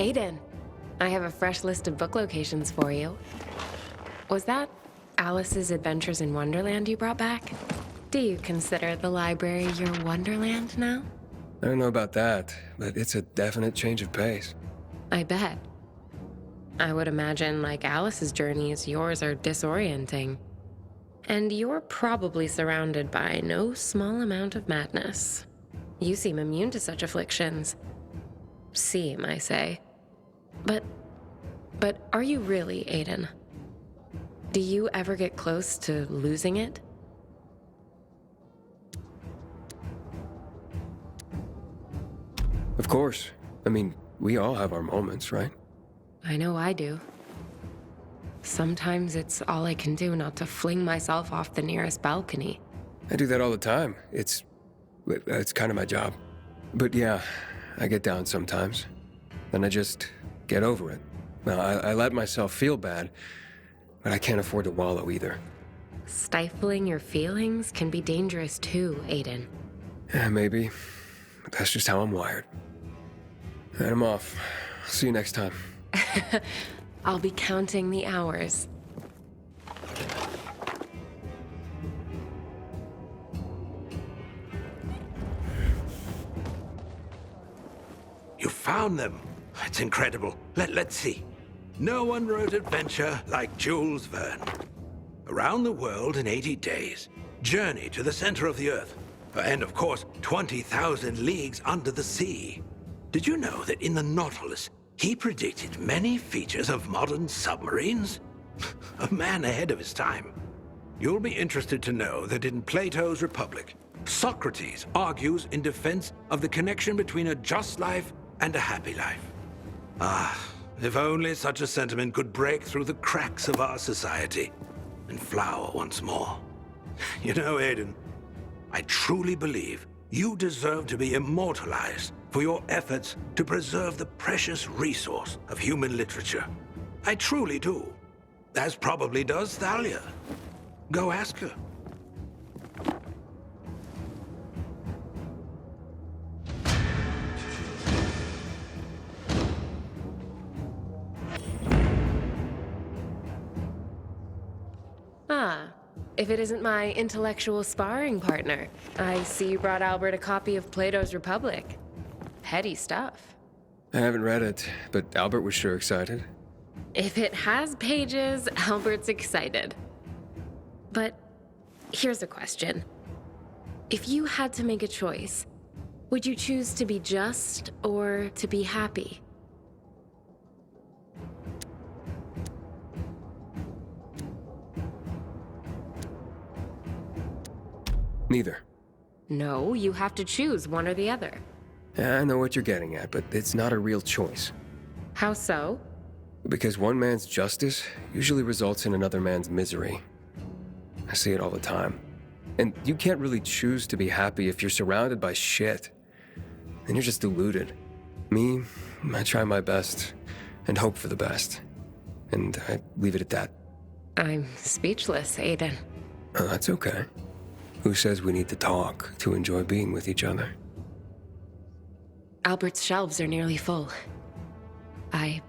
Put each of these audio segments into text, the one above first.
Aiden, I have a fresh list of book locations for you. Was that Alice's Adventures in Wonderland you brought back? Do you consider the library your Wonderland now? I don't know about that, but it's a definite change of pace. I bet. I would imagine, like Alice's journeys, yours are disorienting. And you're probably surrounded by no small amount of madness. You seem immune to such afflictions. Seem, I say. But are you really, Aiden? Do you ever get close to losing it? Of course. I mean, we all have our moments, right? I know I do. Sometimes it's all I can do not to fling myself off the nearest balcony. I do that all the time. It's kind of my job. But yeah, I get down sometimes. Then I just get over it. Now, I let myself feel bad, but I can't afford to wallow either. Stifling your feelings can be dangerous too, Aiden. Yeah, maybe. But that's just how I'm wired. And I'm off. See you next time. I'll be counting the hours. You found them. It's incredible. Let's see. No one wrote adventure like Jules Verne. Around the world in 80 days. Journey to the center of the Earth. And of course, 20,000 leagues under the sea. Did you know that in the Nautilus, he predicted many features of modern submarines? A man ahead of his time. You'll be interested to know that in Plato's Republic, Socrates argues in defense of the connection between a just life and a happy life. Ah, if only such a sentiment could break through the cracks of our society and flower once more. You know, Aiden, I truly believe you deserve to be immortalized for your efforts to preserve the precious resource of human literature. I truly do. As probably does Thalia. Go ask her. Ah, if it isn't my intellectual sparring partner. I see you brought Albert a copy of Plato's Republic. Heady stuff. I haven't read it, but Albert was sure excited. If it has pages, Albert's excited. But here's a question. If you had to make a choice, would you choose to be just or to be happy? Neither. No, you have to choose one or the other. Yeah, I know what you're getting at, but it's not a real choice. How so? Because one man's justice usually results in another man's misery. I see it all the time. And you can't really choose to be happy if you're surrounded by shit. Then you're just deluded. Me, I try my best and hope for the best. And I leave it at that. I'm speechless, Aiden. Oh, that's okay. Who says we need to talk to enjoy being with each other? Albert's shelves are nearly full. I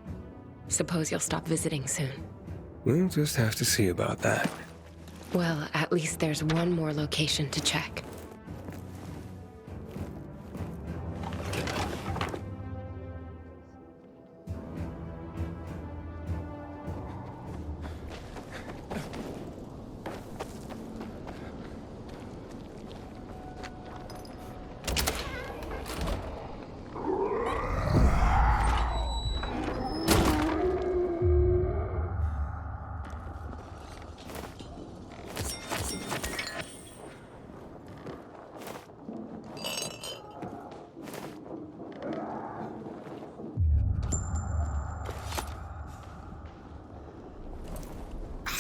suppose you'll stop visiting soon. We'll just have to see about that. Well, at least there's one more location to check.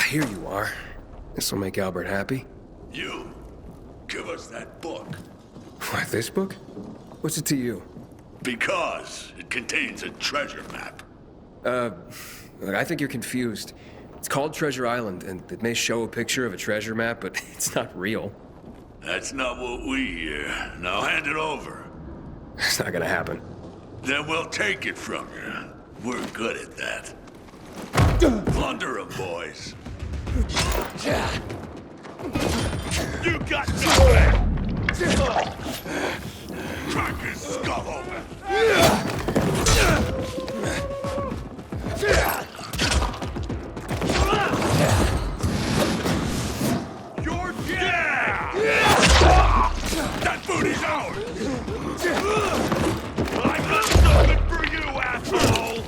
Here you are. This'll make Albert happy. You, give us that book. What, this book? What's it to you? Because it contains a treasure map. Look, I think you're confused. It's called Treasure Island, and it may show a picture of a treasure map, but it's not real. That's not what we hear. Now hand it over. It's not gonna happen. Then we'll take it from you. We're good at that. Plunder 'em, boys. You got nothing! Crack his skull open! You're dead! That booty's ours! I got something for you, asshole!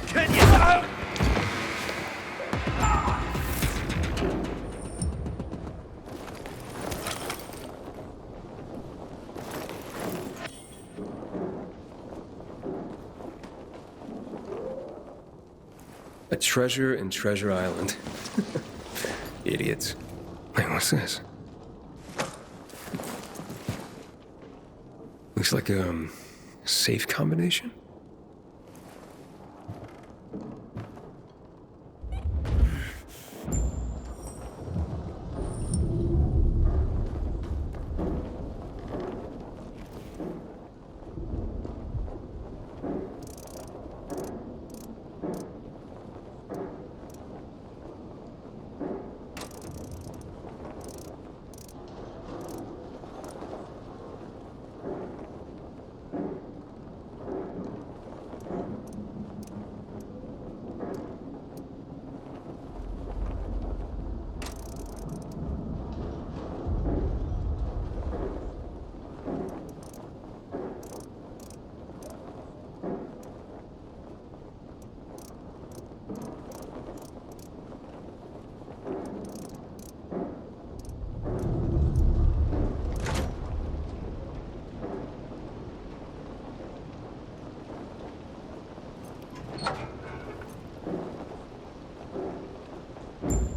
Can you... A treasure in Treasure Island. Idiots. Wait, what's this? Looks like a safe combination?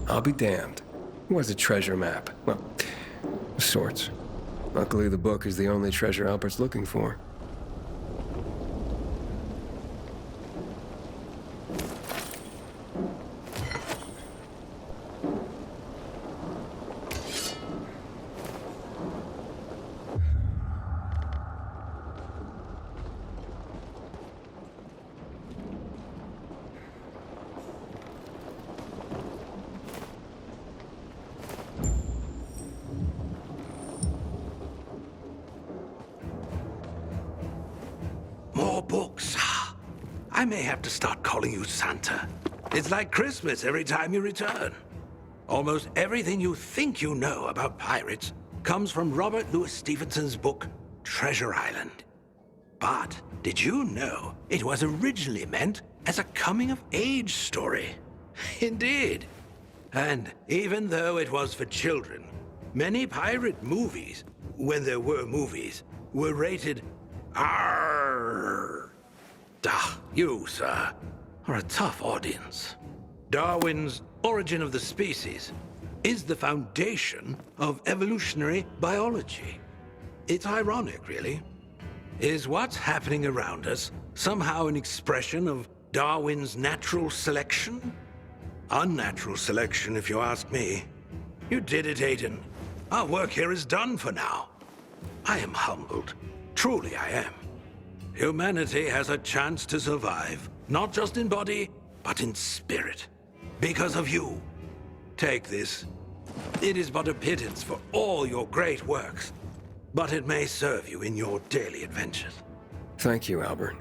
I'll be damned. It was a treasure map. Well, of sorts. Luckily, the book is the only treasure Albert's looking for. More books. I may have to start calling you Santa. It's like Christmas every time you return. Almost everything you think you know about pirates comes from Robert Louis Stevenson's book, Treasure Island. But did you know it was originally meant as a coming-of-age story? Indeed. And even though it was for children, many pirate movies, when there were movies, were rated R. You, sir, are a tough audience. Darwin's Origin of the Species is the foundation of evolutionary biology. It's ironic, really. Is what's happening around us somehow an expression of Darwin's natural selection? Unnatural selection, if you ask me. You did it, Aiden. Our work here is done for now. I am humbled. Truly I am. Humanity has a chance to survive, not just in body, but in spirit. Because of you. Take this. It is but a pittance for all your great works, but it may serve you in your daily adventures. Thank you, Albert.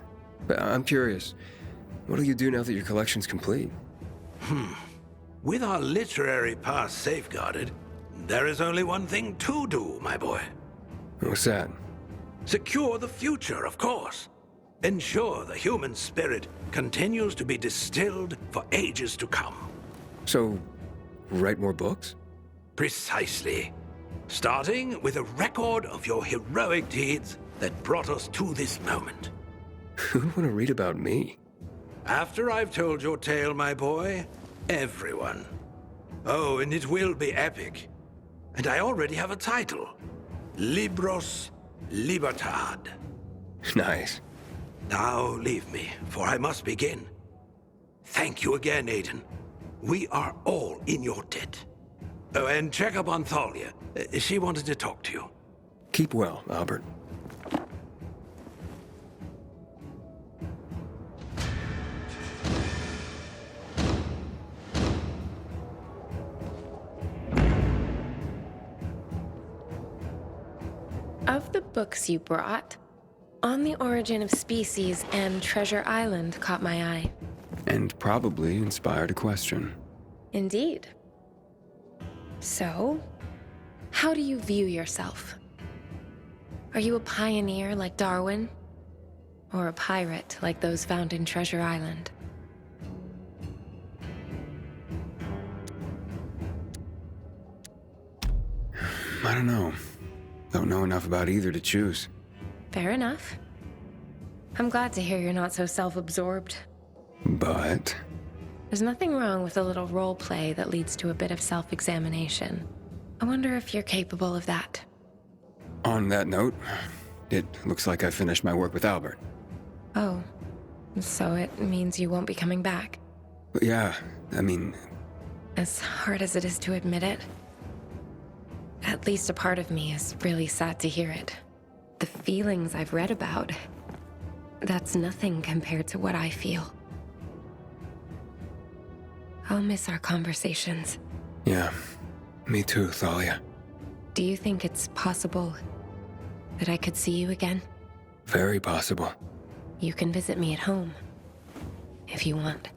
But I'm curious, what'll you do now that your collection's complete? With our literary past safeguarded, there is only one thing to do, my boy. What's that? Secure the future, of course. Ensure the human spirit continues to be distilled for ages to come. So, write more books? Precisely. Starting with a record of your heroic deeds that brought us to this moment. Who'd want to read about me? After I've told your tale, my boy, everyone. Oh, and it will be epic. And I already have a title. Libros Libertad. Nice. Now leave me, for I must begin. Thank you again, Aiden. We are all in your debt. Oh, and check up on Thalia. She wanted to talk to you. Keep well, Albert. Of the books you brought, On the Origin of Species and Treasure Island caught my eye. And probably inspired a question. Indeed. So, how do you view yourself? Are you a pioneer like Darwin? Or a pirate like those found in Treasure Island? I don't know. Don't know enough about either to choose. Fair enough. I'm glad to hear you're not so self-absorbed. But... There's nothing wrong with a little role play that leads to a bit of self-examination. I wonder if you're capable of that. on that note, it looks like I finished my work with Albert. Oh, so it means you won't be coming back? But yeah, I mean... As hard as it is to admit it, at least a part of me is really sad to hear it. The feelings I've read about, that's nothing compared to what I feel. I'll miss our conversations. Yeah, me too, Thalia. Do you think it's possible that I could see you again? Very possible. You can visit me at home, if you want.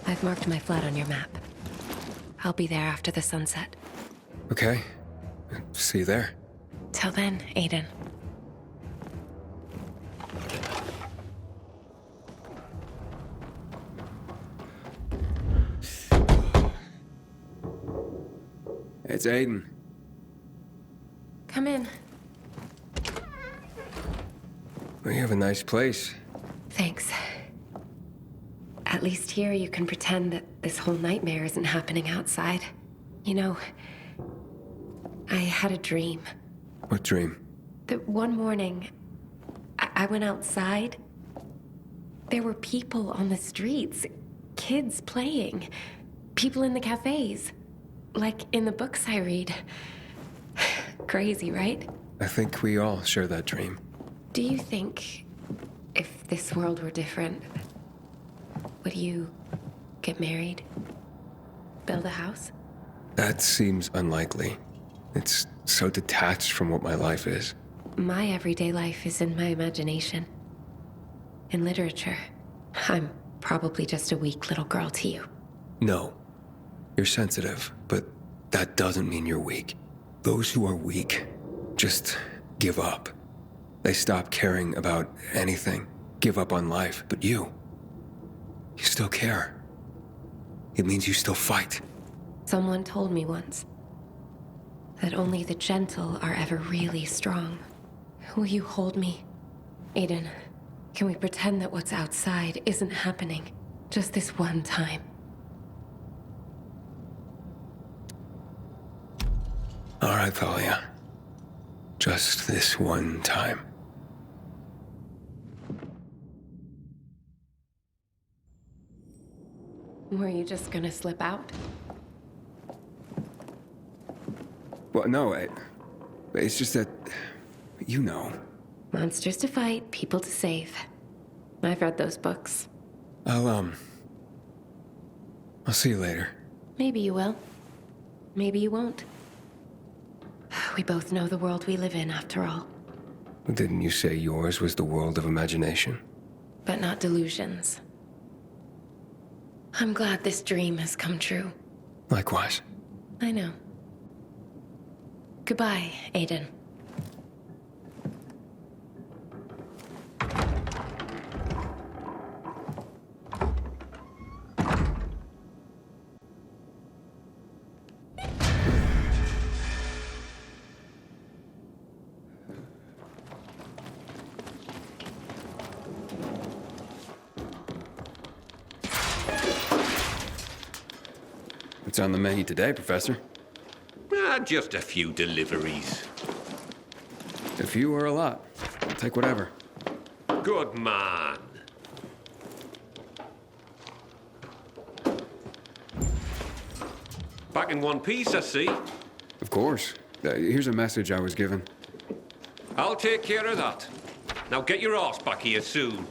I've marked my flat on your map. I'll be there after the sunset. Okay. See you there. Till then, Aiden. It's Aiden. Come in. We have a nice place. Thanks. At least here you can pretend that this whole nightmare isn't happening outside. You know, I had a dream. What dream? That one morning, I went outside. There were people on the streets, kids playing, people in the cafes, like in the books I read. Crazy, right? I think we all share that dream. Do you think if this world were different, would you get married? Build a house? That seems unlikely. It's so detached from what my life is. My everyday life is in my imagination. In literature. I'm probably just a weak little girl to you. No. You're sensitive, but that doesn't mean you're weak. Those who are weak just give up. They stop caring about anything, give up on life. But you still care. It means you still fight. Someone told me once that only the gentle are ever really strong. Will you hold me? Aiden, can we pretend that what's outside isn't happening just this one time? All right, Thalia. Just this one time. Were you just gonna slip out? Well, no, it's just that, you know. Monsters to fight, people to save. I've read those books. I'll see you later. Maybe you will. Maybe you won't. We both know the world we live in, after all. Didn't you say yours was the world of imagination? But not delusions. I'm glad this dream has come true. Likewise. I know. Goodbye, Aiden. What's on the menu today, Professor? Just a few deliveries. A few or a lot. I'll take whatever. Good man. Back in one piece, I see. Of course. Here's a message I was given. I'll take care of that. Now get your ass back here soon.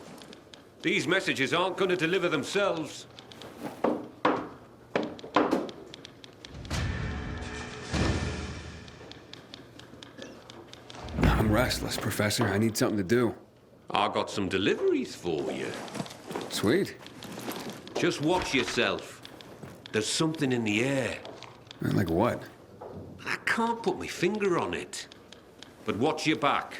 These messages aren't going to deliver themselves. I'm restless, Professor. I need something to do. I got some deliveries for you. Sweet. Just watch yourself. There's something in the air. Like what? I can't put my finger on it. But watch your back.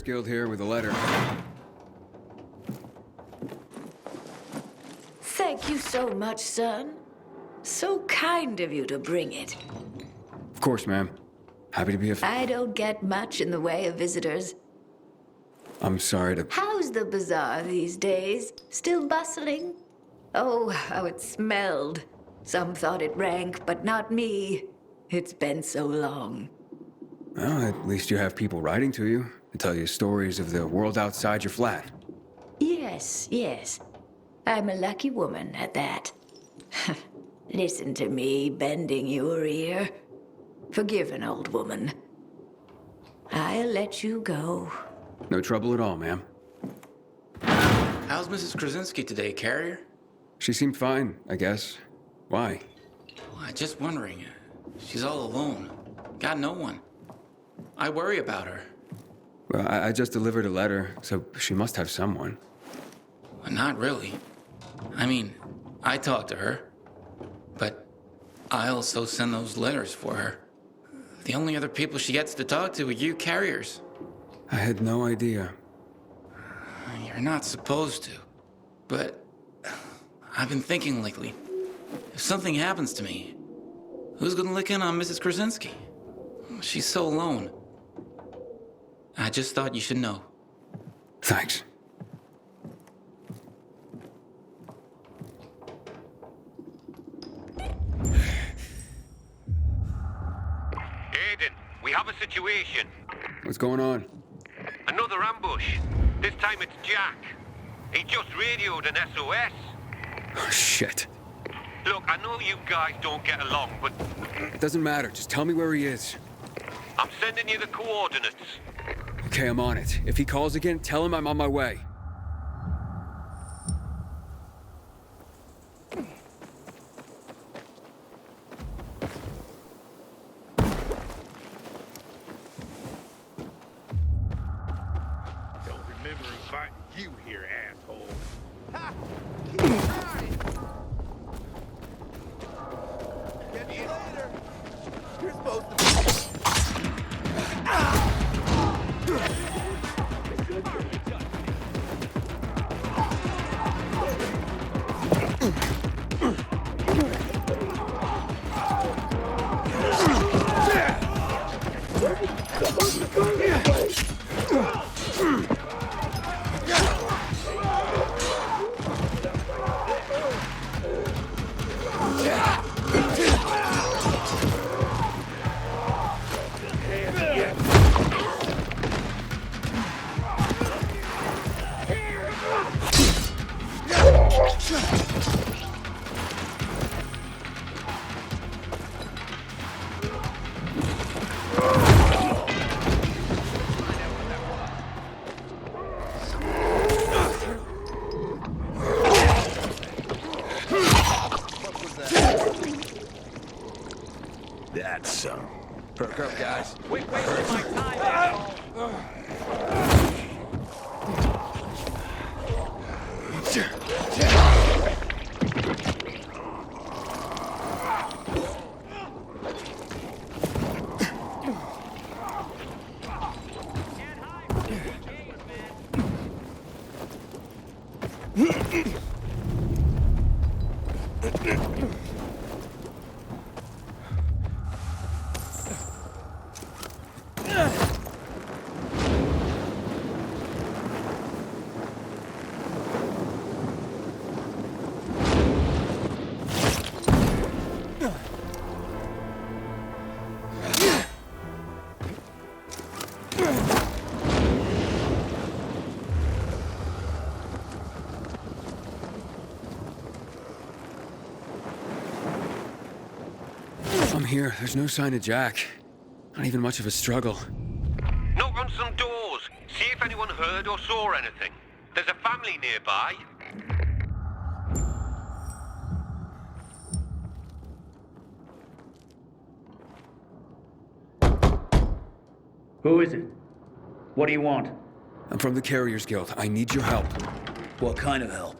Guild here with a letter. Thank you so much, son. So kind of you to bring it. Of course, ma'am. Happy to be I don't get much in the way of visitors. I'm sorry to... How's the bazaar these days? Still bustling? Oh, how it smelled. Some thought it rank, but not me. It's been so long. Well, at least you have people writing to you to tell you stories of the world outside your flat. Yes, yes. I'm a lucky woman at that. Listen to me bending your ear. Forgive an old woman. I'll let you go. No trouble at all, ma'am. How's Mrs. Krasinski today, Carrier? She seemed fine, I guess. Why? Well, I'm just wondering. She's all alone. Got no one. I worry about her. Well, I just delivered a letter, so she must have someone. Well, not really. I mean, I talk to her, but I also send those letters for her. The only other people she gets to talk to are you carriers. I had no idea. You're not supposed to, but I've been thinking lately, if something happens to me, who's gonna look in on Mrs. Krasinski? She's so alone. I just thought you should know. Thanks. Aiden, we have a situation. What's going on? Another ambush. This time it's Jack. He just radioed an SOS. Oh, shit. Look, I know you guys don't get along, but It doesn't matter. Just tell me where he is. I'm sending you the coordinates. Okay, I'm on it. If he calls again, tell him I'm on my way. Don't remember inviting you here, asshole. Get you later. You're supposed to be... That's some. Perk up, guys. We're wasting my time. I'm here. There's no sign of Jack. Not even much of a struggle. Knock on some doors. See if anyone heard or saw anything. There's a family nearby. Who is it? What do you want? I'm from the Carriers Guild. I need your help. What kind of help?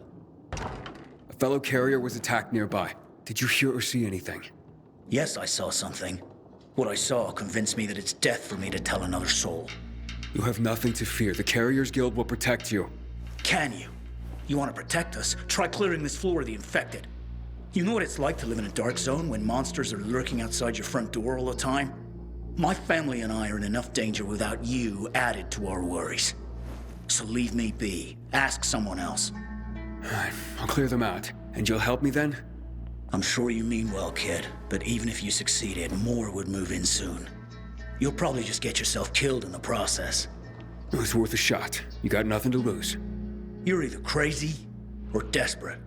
A fellow carrier was attacked nearby. Did you hear or see anything? Yes, I saw something. What I saw convinced me that it's death for me to tell another soul. You have nothing to fear. The Carriers Guild will protect you. Can you? You want to protect us? Try clearing this floor of the infected. You know what it's like to live in a dark zone when monsters are lurking outside your front door all the time? My family and I are in enough danger without you added to our worries. So leave me be. Ask someone else. I'll clear them out. And you'll help me then? I'm sure you mean well, kid, but even if you succeeded, more would move in soon. You'll probably just get yourself killed in the process. It was worth a shot. You got nothing to lose. You're either crazy or desperate.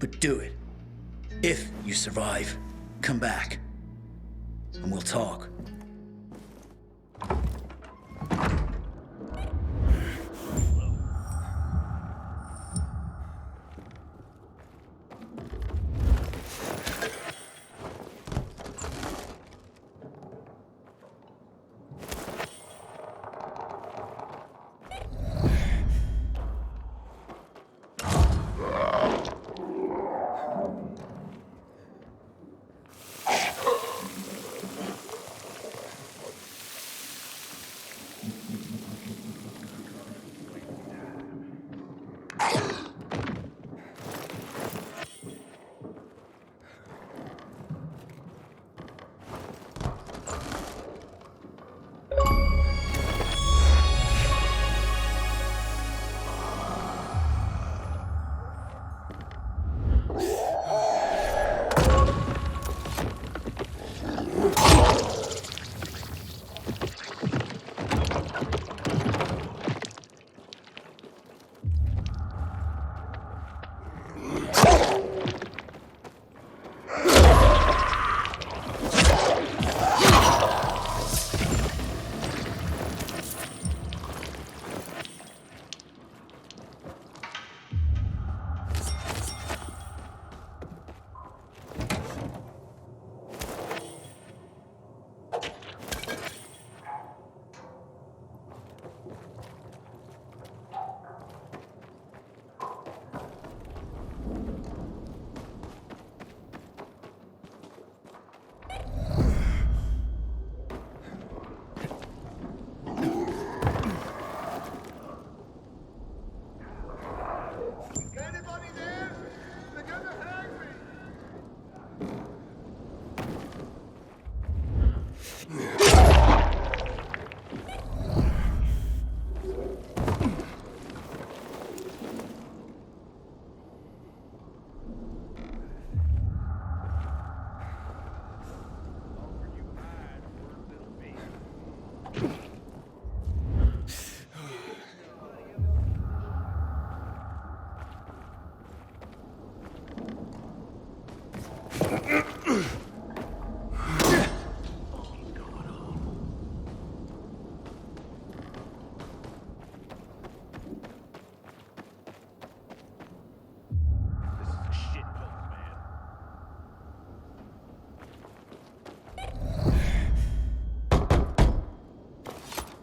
But do it. If you survive, come back. And we'll talk.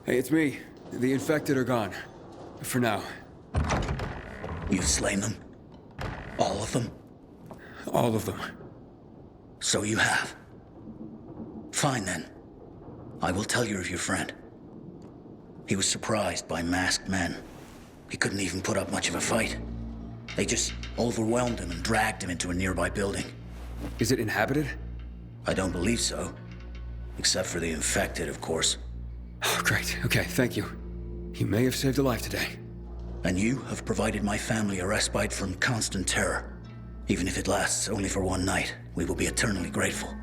Hey, it's me. The infected are gone. For now. You've slain them? All of them? All of them. So you have. Fine then. I will tell you of your friend. He was surprised by masked men. He couldn't even put up much of a fight. They just overwhelmed him and dragged him into a nearby building. Is it inhabited? I don't believe so. Except for the infected, of course. Oh, great. Okay, thank you. You may have saved a life today. And you have provided my family a respite from constant terror. Even if it lasts only for one night, we will be eternally grateful.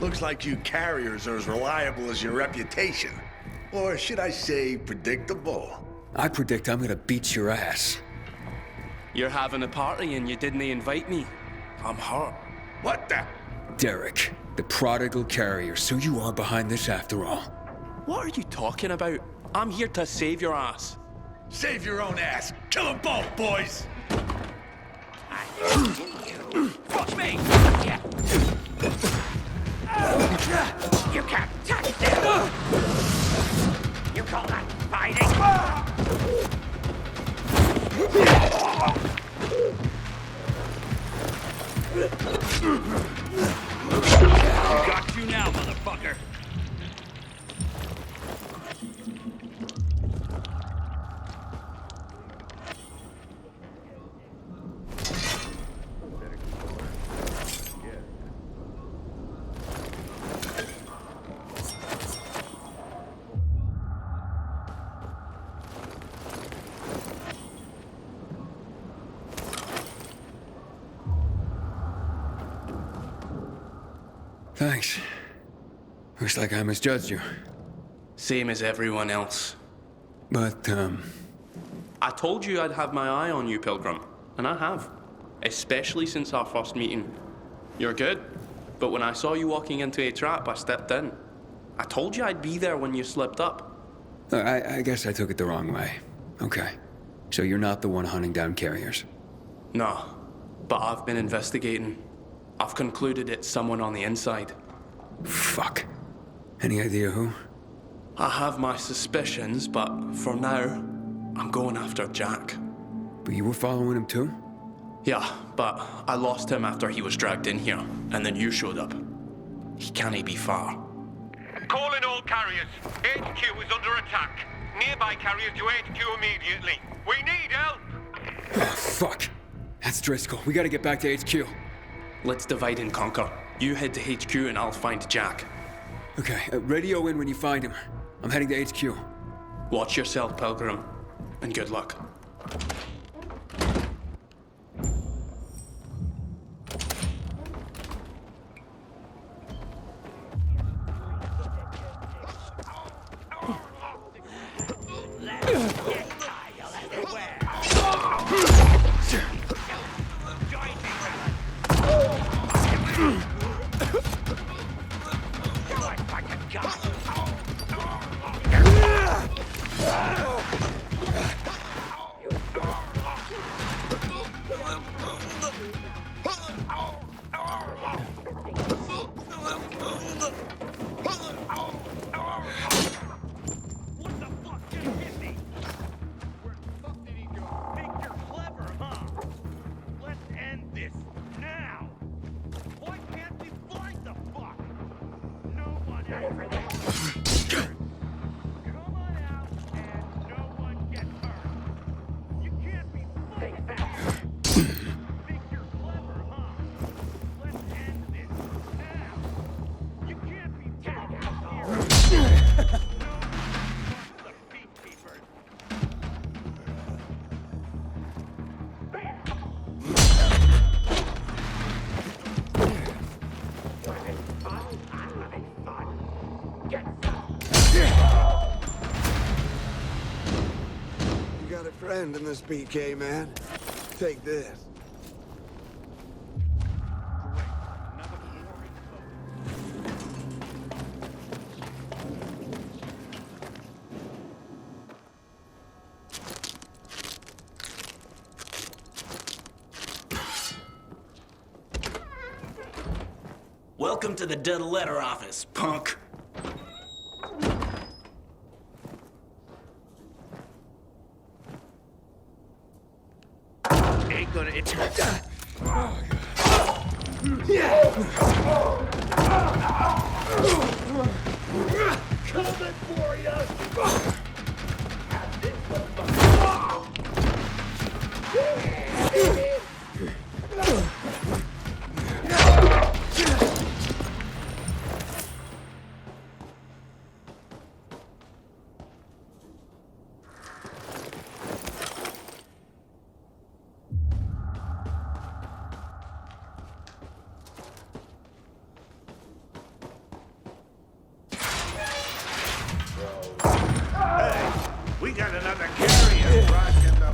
Looks like you carriers are as reliable as your reputation. Or should I say, predictable? I predict I'm gonna beat your ass. You're having a party and you didn't invite me. I'm hurt. What the? Derek, the prodigal carrier, so you are behind this after all. What are you talking about? I'm here to save your ass. Save your own ass. Kill them both, boys. Fuck me! Yeah. You can't touch them! You call that fighting? Got you now, motherfucker! Thanks. Looks like I misjudged you. Same as everyone else. But, I told you I'd have my eye on you, Pilgrim. And I have. Especially since our first meeting. You're good. But when I saw you walking into a trap, I stepped in. I told you I'd be there when you slipped up. I guess I took it the wrong way. Okay. So you're not the one hunting down carriers? No. But I've been investigating. I've concluded it's someone on the inside. Fuck. Any idea who? I have my suspicions, but for now, I'm going after Jack. But you were following him too? Yeah, but I lost him after he was dragged in here, and then you showed up. He can't be far. Calling all carriers. HQ is under attack. Nearby carriers to HQ immediately. We need help! Oh, fuck. That's Driscoll. We gotta get back to HQ. Let's divide and conquer. You head to HQ and I'll find Jack. Okay, radio in when you find him. I'm heading to HQ. Watch yourself, Pilgrim, and good luck. In this BK, man. Take this. Welcome to the dead letter office, punk. Ain't gonna... Coming for you! We got another carrier rocking the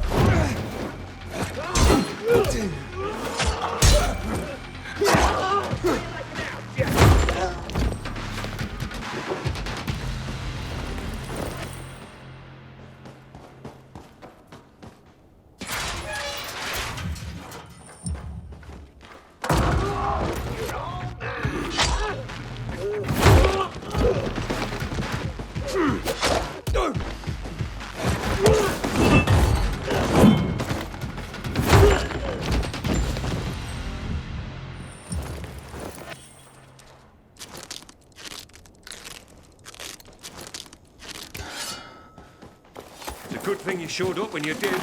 Good thing you showed up when you did.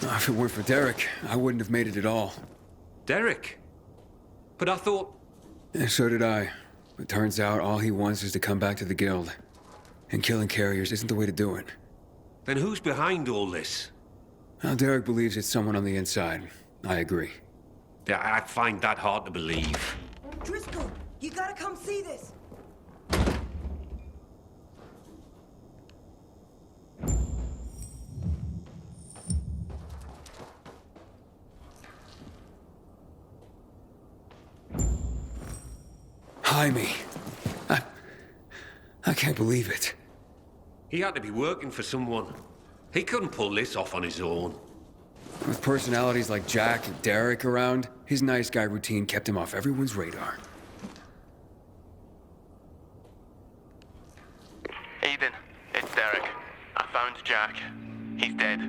If it weren't for Derek, I wouldn't have made it at all. Derek? But I thought... And so did I. It turns out all he wants is to come back to the guild. And killing carriers isn't the way to do it. Then who's behind all this? Well, Derek believes it's someone on the inside. I agree. Yeah, I find that hard to believe. Driscoll, you gotta come see this. Jaime. I can't believe it. He had to be working for someone. He couldn't pull this off on his own. With personalities like Jack and Derek around, his nice guy routine kept him off everyone's radar. Aiden, it's Derek. I found Jack. He's dead.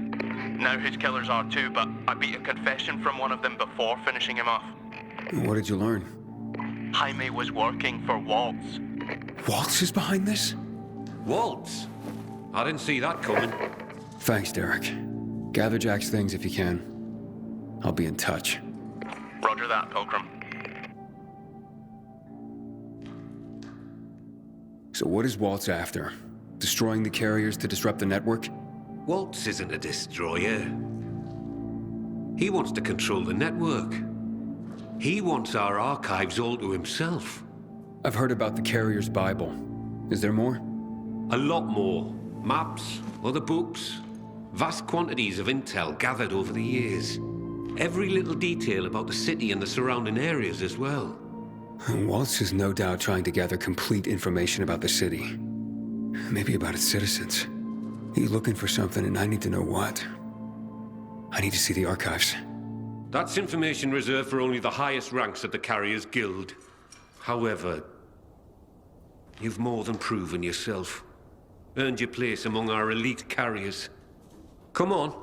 Now his killers are too, but I beat a confession from one of them before finishing him off. What did you learn? Jaime was working for Waltz. Waltz is behind this? Waltz? I didn't see that coming. Thanks, Derek. Gather Jack's things if you can. I'll be in touch. Roger that, Pilgrim. So what is Waltz after? Destroying the carriers to disrupt the network? Waltz isn't a destroyer. He wants to control the network. He wants our archives all to himself. I've heard about the Carrier's Bible. Is there more? A lot more. Maps, other books, vast quantities of intel gathered over the years. Every little detail about the city and the surrounding areas as well. Waltz is no doubt trying to gather complete information about the city. Maybe about its citizens. He's looking for something and I need to know what. I need to see the archives. That's information reserved for only the highest ranks at the Carriers Guild. However, you've more than proven yourself. Earned your place among our elite carriers. Come on.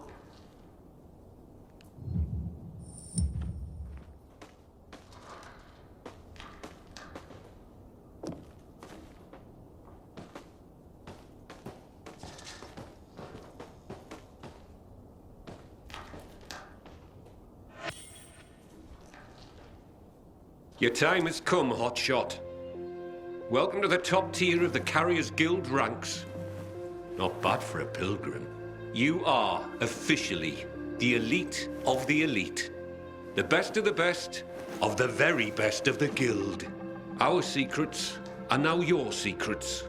Your time has come, Hotshot. Welcome to the top tier of the Carriers Guild ranks. Not bad for a pilgrim. You are officially the elite of the elite. The best of the best of the very best of the guild. Our secrets are now your secrets.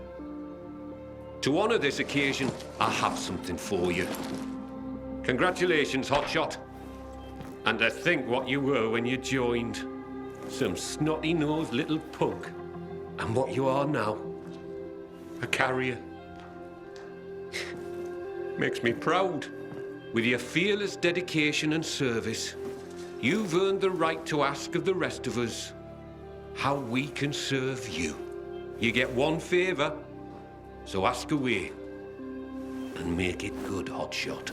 To honor this occasion, I have something for you. Congratulations, Hotshot. And to think what you were when you joined. Some snotty-nosed little punk. And what you are now. A carrier. Makes me proud. With your fearless dedication and service, you've earned the right to ask of the rest of us, how we can serve you. You get one favor, so ask away. And make it good, hotshot.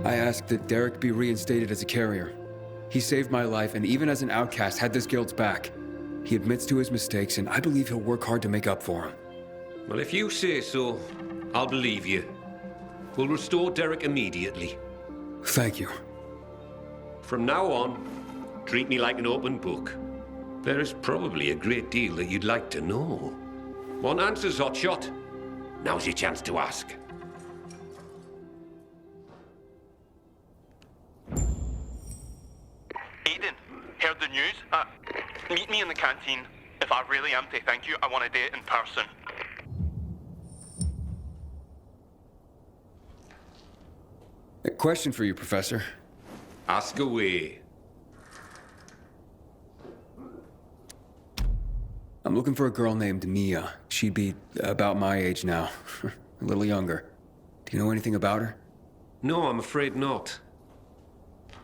I asked that Derek be reinstated as a carrier. He saved my life, and even as an outcast, had this guild's back. He admits to his mistakes, and I believe he'll work hard to make up for them. Well, if you say so, I'll believe you. We'll restore Derek immediately. Thank you. From now on, treat me like an open book. There is probably a great deal that you'd like to know. Want answers, hotshot? Now's your chance to ask. Aiden, heard the news? Meet me in the canteen. If I really am to thank you, I want to do it in person. A question for you, Professor. Ask away. I'm looking for a girl named Mia. She'd be about my age now. A little younger. Do you know anything about her? No, I'm afraid not.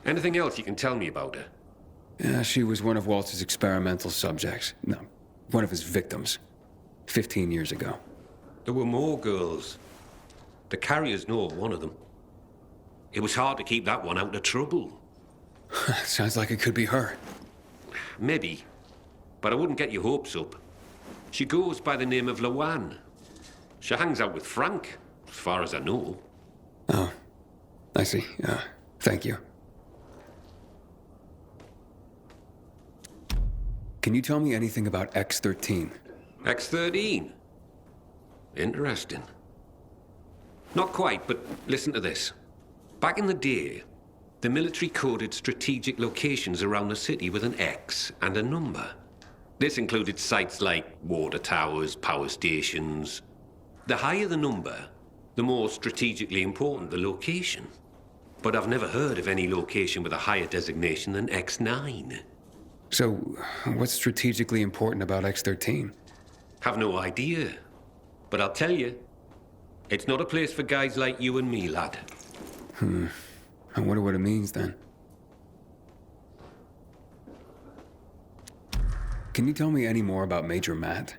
Anything else you can tell me about her? Yeah, she was one of Walter's experimental subjects. No, one of his victims. 15 years ago. There were more girls. The carriers know of one of them. It was hard to keep that one out of trouble. Sounds like it could be her. Maybe. But I wouldn't get your hopes up. She goes by the name of Lawan. She hangs out with Frank, as far as I know. Oh, I see. Thank you. Can you tell me anything about X-13? X-13? Interesting. Not quite, but listen to this. Back in the day, the military coded strategic locations around the city with an X and a number. This included sites like water towers, power stations. The higher the number, the more strategically important the location. But I've never heard of any location with a higher designation than X9. So, what's strategically important about X-13? Have no idea. But I'll tell you, it's not a place for guys like you and me, lad. I wonder what it means, then. Can you tell me any more about Major Matt?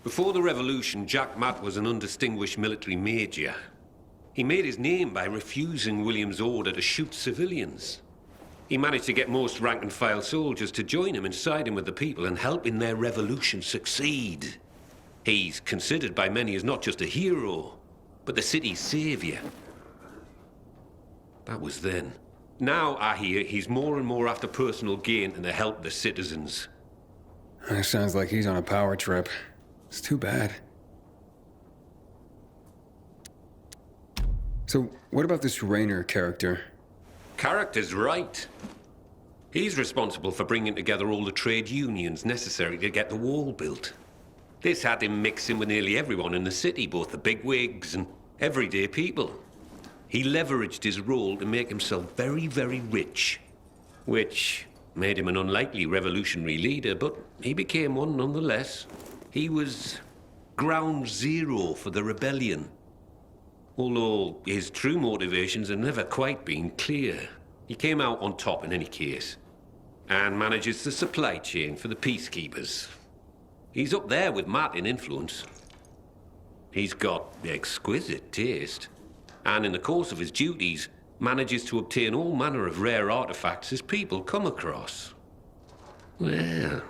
Before the revolution, Jack Matt was an undistinguished military major. He made his name by refusing William's order to shoot civilians. He managed to get most rank-and-file soldiers to join him and side him with the people and help in their revolution succeed. He's considered by many as not just a hero, but the city's savior. That was then. Now, I hear, he's more and more after personal gain and to help the citizens. It sounds like he's on a power trip. It's too bad. So, what about this Raynor character? Character's right. He's responsible for bringing together all the trade unions necessary to get the wall built. This had him mixing with nearly everyone in the city, both the bigwigs and everyday people. He leveraged his role to make himself very, very rich, which made him an unlikely revolutionary leader, but he became one nonetheless. He was ground zero for the rebellion, although his true motivations have never quite been clear. He came out on top in any case, and manages the supply chain for the peacekeepers. He's up there with Matt in influence. He's got exquisite taste, and in the course of his duties, manages to obtain all manner of rare artifacts his people come across. Well,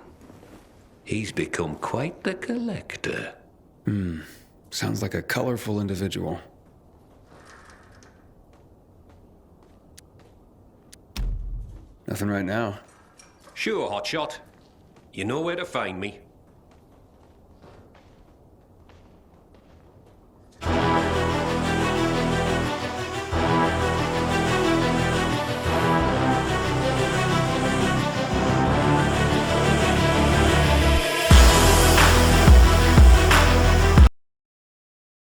he's become quite the collector. Sounds like a colorful individual. Nothing right now. Sure, hotshot. You know where to find me.